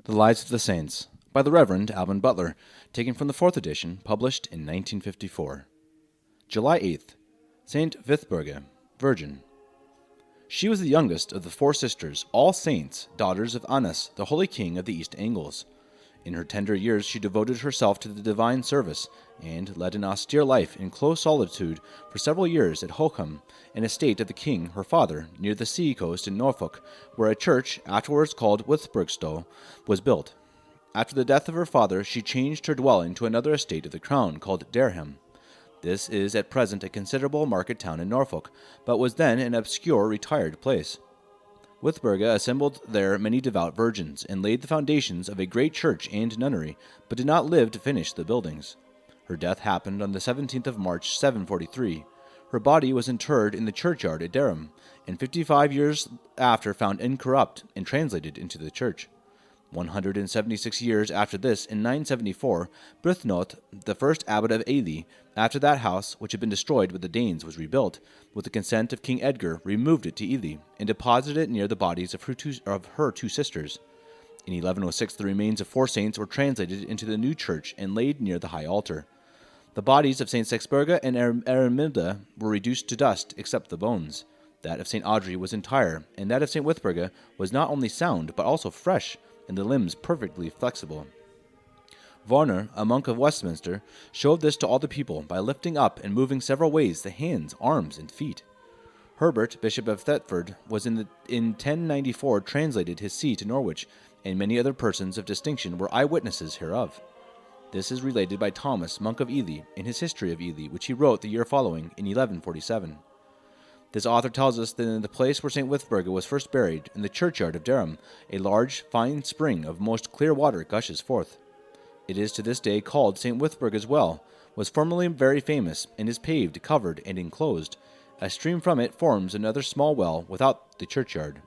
The Lives of the Saints by the Reverend Alban Butler, taken from the 4th edition, published in 1954. July 8th. Saint Withburge, Virgin. She was the youngest of the 4 sisters, all saints, daughters of Annas, the Holy King of the East Angles. In her tender years she devoted herself to the divine service, and led an austere life in close solitude for several years at Holkham, an estate of the king, her father, near the sea coast in Norfolk, where a church, afterwards called Withburge, was built. After the death of her father, she changed her dwelling to another estate of the crown, called Dereham. This is at present a considerable market town in Norfolk, but was then an obscure, retired place. Withburge assembled there many devout virgins, and laid the foundations of a great church and nunnery, but did not live to finish the buildings. Her death happened on the 17th of March, 743. Her body was interred in the churchyard at Dereham, and 55 years after found incorrupt and translated into the church. 176 years after this, in 974, Brythnoth, the first abbot of Ely, after that house, which had been destroyed with the Danes, was rebuilt, with the consent of King Edgar, removed it to Ely, and deposited it near the bodies of her two sisters. In 1106, the remains of 4 saints were translated into the new church and laid near the high altar. The bodies of St. Sexburga and Eremilda were reduced to dust, except the bones. That of St. Audrey was entire, and that of St. Withburge was not only sound, but also fresh, and the limbs perfectly flexible. Warner, a monk of Westminster, showed this to all the people by lifting up and moving several ways the hands, arms, and feet. Herbert, Bishop of Thetford, was in 1094 translated his see to Norwich, and many other persons of distinction were eyewitnesses hereof. This is related by Thomas, monk of Ely, in his History of Ely, which he wrote the year following, in 1147. This author tells us that in the place where St. Withburge was first buried, in the churchyard of Dereham, a large, fine spring of most clear water gushes forth. It is to this day called St. Withburge's Well, was formerly very famous, and is paved, covered, and enclosed. A stream from it forms another small well without the churchyard.